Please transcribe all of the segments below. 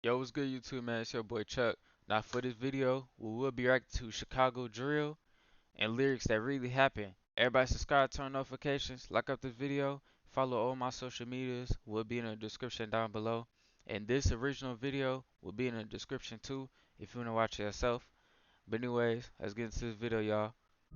Yo, what's good YouTube, man? It's your boy Chuck. Now for this video, we will be reacting to Chicago drill and lyrics that really happen. Everybody subscribe, turn notifications, like up this video, follow all my social medias, will be in the description down below. And this original video will be in the description too, if you want to watch it yourself. But anyways, let's get into this video, y'all.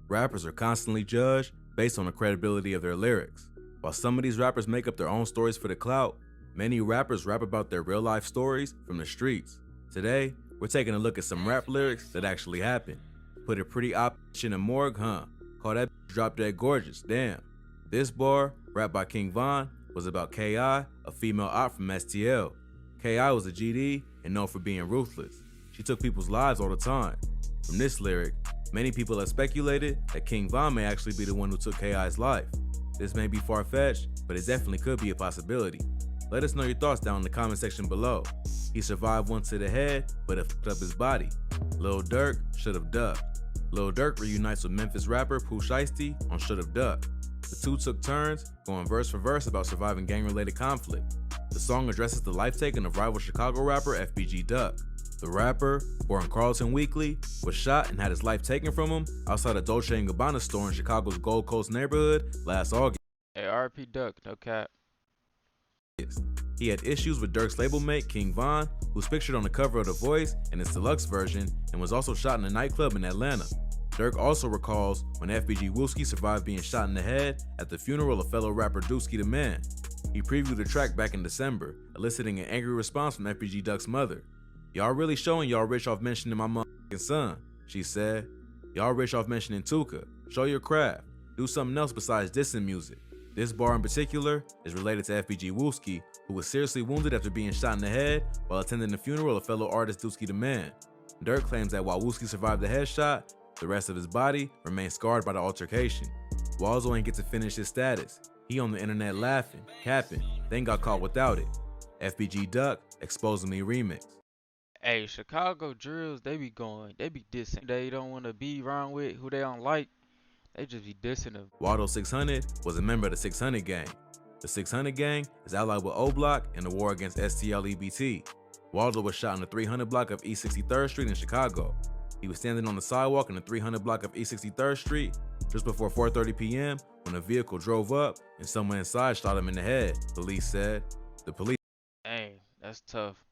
Rappers are constantly judged based on the credibility of their lyrics. While some of these rappers make up their own stories for the clout, many rappers rap about their real life stories from the streets. Today, we're taking a look at some rap lyrics that actually happened. Put a pretty op in the morgue, huh? Call that drop dead gorgeous, damn. This bar, rapped by King Von, was about K.I., a female op from STL. K.I. was a GD and known for being ruthless. She took people's lives all the time. From this lyric, many people have speculated that King Von may actually be the one who took K.I.'s life. This may be far-fetched, but it definitely could be a possibility. Let us know your thoughts down in the comment section below. He survived one to the head, but it fucked up his body. Lil Durk should've ducked. Lil Durk reunites with Memphis rapper Pooh Shiesty on Should've Ducked. The two took turns, going verse for verse about surviving gang-related conflict. The song addresses the life taken of rival Chicago rapper FBG Duck. The rapper, born Carlton Weekly, was shot and had his life taken from him outside a Dolce & Gabbana store in Chicago's Gold Coast neighborhood last August. Hey, RP Duck, no cap. He had issues with Durk's label mate King Von, who's pictured on the cover of The Voice in its deluxe version and was also shot in a nightclub in Atlanta. Durk also recalls when FBG Wooski survived being shot in the head at the funeral of fellow rapper Dooski the Man. He previewed the track back in December, eliciting an angry response from FBG Duck's mother. "Y'all really showing y'all rich off mentioning my motherfucking son," she said. "Y'all rich off mentioning Tuka. Show your craft. Do something else besides dissing music." This bar in particular is related to FBG Wooski, who was seriously wounded after being shot in the head while attending the funeral of fellow artist Dooski the Man. Durk claims that while Wooski survived the headshot, the rest of his body remained scarred by the altercation. Walzo ain't get to finish his status. He on the internet laughing, capping, then got caught without it. FBG Duck exposing me remix. Hey, Chicago drills, they be dissing. They don't want to be around with who they don't like. They just be dissing them. Waldo 600 was a member of the 600 gang. The 600 gang is allied with O Block in the war against STL EBT. Waldo was shot in the 300 block of East 63rd Street in Chicago. He was standing on the sidewalk in the 300 block of East 63rd Street just before 4:30 p.m. when a vehicle drove up and someone inside shot him in the head, police said. The police That's tough.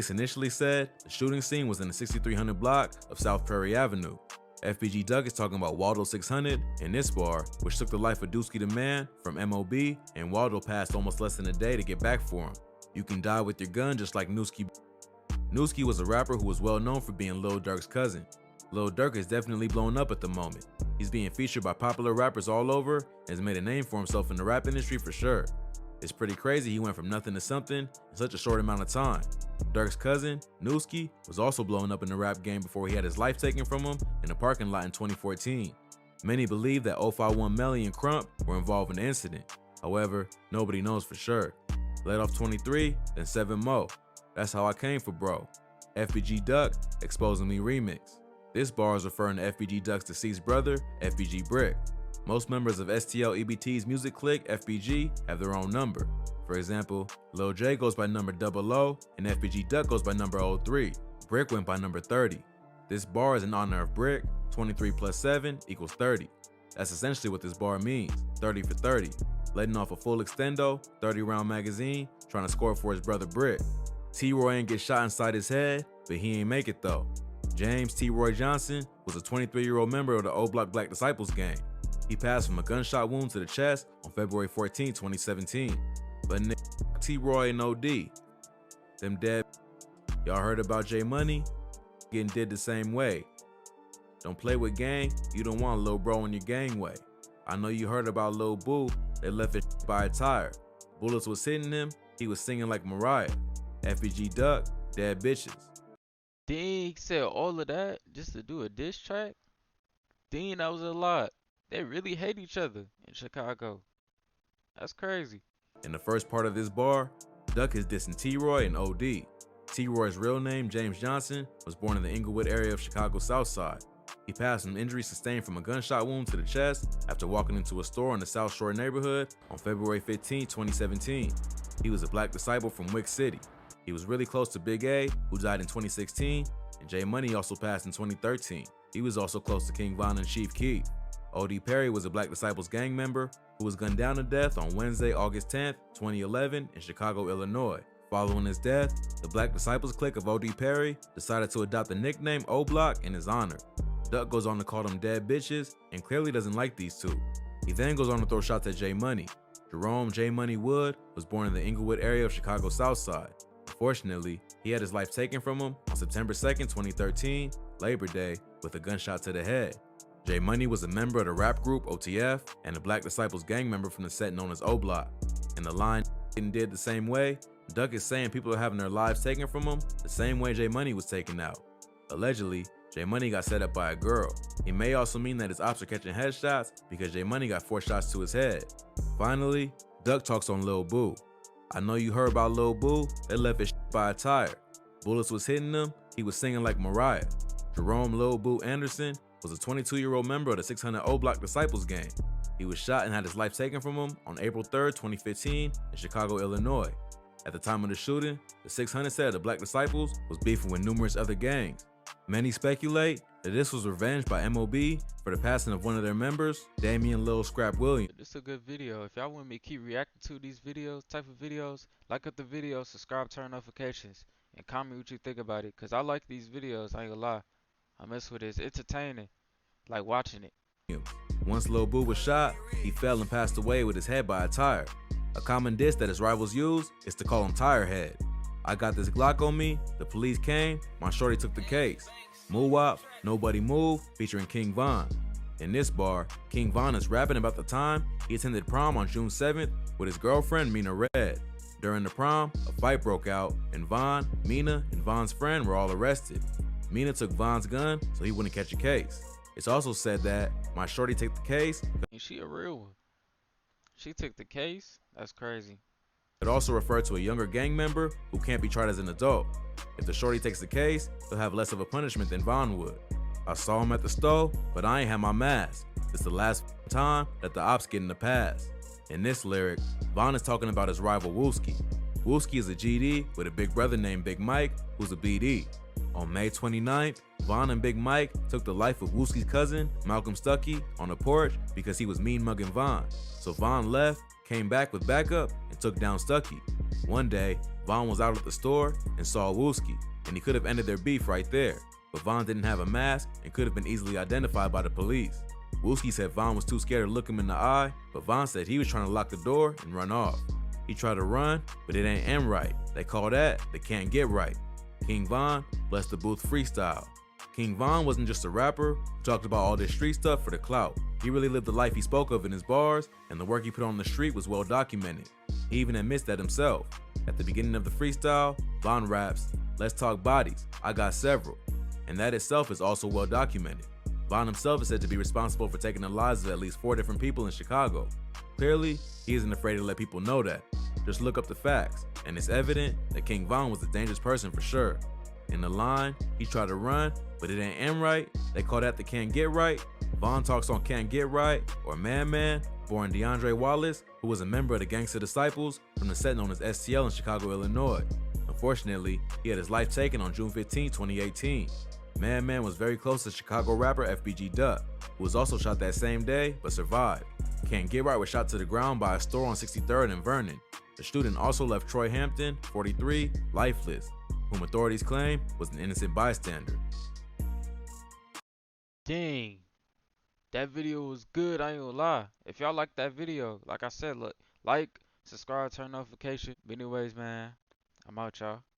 initially said the shooting scene was in the 6300 block of South Prairie Avenue. FBG Duck is talking about Waldo 600 in this bar, which took the life of Dooski the Man from MOB, and Waldo passed almost less than a day to get back for him. You can die with your gun just like Newski. Newski was a rapper who was well known for being Lil Durk's cousin. Lil Durk is definitely blown up at the moment. He's being featured by popular rappers all over and has made a name for himself in the rap industry for sure. It's pretty crazy he went from nothing to something in such a short amount of time. Durk's cousin, Newski, was also blown up in the rap game before he had his life taken from him in a parking lot in 2014. Many believe that 051 Melly and Crump were involved in the incident. However, nobody knows for sure. Let off 23, then 7 Mo. That's how I came for bro. FBG Duck exposing me remix. This bar is referring to FBG Duck's deceased brother, FBG Brick. Most members of STL EBT's music clique, FBG, have their own number. For example, Lil J goes by number 00 and FBG Duck goes by number 03. Brick went by number 30. This bar is in honor of Brick. 23 plus 7 equals 30. That's essentially what this bar means, 30 for 30. Letting off a full extendo, 30-round magazine, trying to score for his brother Brick. T-Roy ain't get shot inside his head, but he ain't make it though. James T. Roy Johnson was a 23-year-old member of the O Block Black Disciples gang. He passed from a gunshot wound to the chest on February 14, 2017. But T-Roy and OD. Them dead. Y'all heard about J Money? Getting did the same way. Don't play with gang, you don't want Lil Bro in your gangway. I know you heard about Lil Boo, they left it by a tire. Bullets was hitting him, he was singing like Mariah. FBG Duck, dead bitches. Dang, he said all of that just to do a diss track? Dang, that was a lot. They really hate each other in Chicago. That's crazy. In the first part of this bar, Duck is dissing T-Roy and OD. T-Roy's real name, James Johnson, was born in the Inglewood area of Chicago's South Side. He passed from injuries sustained from a gunshot wound to the chest after walking into a store in the South Shore neighborhood on February 15, 2017. He was a black disciple from Wick City. He was really close to Big A, who died in 2016, and J Money also passed in 2013. He was also close to King Von and Chief Keef. O.D. Perry was a Black Disciples gang member who was gunned down to death on Wednesday, August 10th, 2011 in Chicago, Illinois. Following his death, the Black Disciples clique of O.D. Perry decided to adopt the nickname O-Block in his honor. Durk goes on to call them dead bitches and clearly doesn't like these two. He then goes on to throw shots at J Money. Jerome J Money Wood was born in the Inglewood area of Chicago's South Side. Unfortunately, he had his life taken from him on September 2nd, 2013, Labor Day, with a gunshot to the head. J Money was a member of the rap group OTF and a Black Disciples gang member from the set known as O-Block. In the line did the same way, Durk is saying people are having their lives taken from them the same way J Money was taken out. Allegedly, J Money got set up by a girl. He may also mean that his ops are catching headshots because J Money got 4 shots to his head. Finally, Durk talks on Lil Boo. I know you heard about Lil Boo, they left his by a tire. Bullets was hitting him, he was singing like Mariah. Jerome Lil Boo Anderson was a 22-year-old member of the 600 O-Block Disciples gang. He was shot and had his life taken from him on April 3rd, 2015 in Chicago, Illinois. At the time of the shooting, the 600 said the Black Disciples was beefing with numerous other gangs. Many speculate that this was revenge by MOB for the passing of one of their members, Damian Lil Scrap Williams. This is a good video. If y'all want me to keep reacting to these videos, type of videos, like up the video, subscribe, turn notifications, and comment what you think about it. Cause I like these videos, I ain't gonna lie. I mess with it. It's entertaining. Like watching it. Once Lil Boo was shot, he fell and passed away with his head by a tire. A common diss that his rivals use is to call him Tire Head. I got this Glock on me, the police came, my shorty took the case. Moo Wop, Nobody Move, featuring King Von. In this bar, King Von is rapping about the time he attended prom on June 7th with his girlfriend Mina Red. During the prom, a fight broke out, and Von, Mina, and Von's friend were all arrested. Mina took Von's gun so he wouldn't catch a case. It's also said that my shorty took the case. And she a real one. She took the case? That's crazy. It also referred to a younger gang member who can't be tried as an adult. If the shorty takes the case, he'll have less of a punishment than Von would. I saw him at the stove, but I ain't had my mask. It's the last time that the ops get in the pass. In this lyric, Von is talking about his rival Wooski. Wooski is a GD with a big brother named Big Mike, who's a BD. On May 29th, Von and Big Mike took the life of Wooski's cousin, Malcolm Stuckey, on a porch because he was mean mugging Von. So Von left, came back with backup, and took down Stuckey. One day, Von was out at the store and saw Wooski, and he could have ended their beef right there. But Von didn't have a mask and could have been easily identified by the police. Wooski said Von was too scared to look him in the eye, but Von said he was trying to lock the door and run off. He tried to run, but it ain't end right. They call that the can't get right. King Von blessed the booth freestyle. King Von wasn't just a rapper who talked about all this street stuff for the clout. He really lived the life he spoke of in his bars, and the work he put on the street was well documented. He even admits that himself. At the beginning of the freestyle, Von raps, "Let's talk bodies, I got several," and that itself is also well documented. Von himself is said to be responsible for taking the lives of at least 4 different people in Chicago. Clearly, he isn't afraid to let people know that. Just look up the facts, and it's evident that King Von was a dangerous person for sure. In the line, he tried to run, but it ain't end right. They call that the can't get right. Von talks on Can't Get Right, or Man Man, born DeAndre Wallace, who was a member of the Gangsta Disciples from the set known as STL in Chicago, Illinois. Unfortunately, he had his life taken on June 15, 2018. Man Man was very close to Chicago rapper FBG Duck, who was also shot that same day but survived. Can't Get Right was shot to the ground by a store on 63rd and Vernon. The shooting also left Troy Hampton, 43, lifeless, whom authorities claim was an innocent bystander. Dang. That video was good, I ain't gonna lie. If y'all like that video, like I said, look, like, subscribe, turn notification. But anyways, man, I'm out, y'all.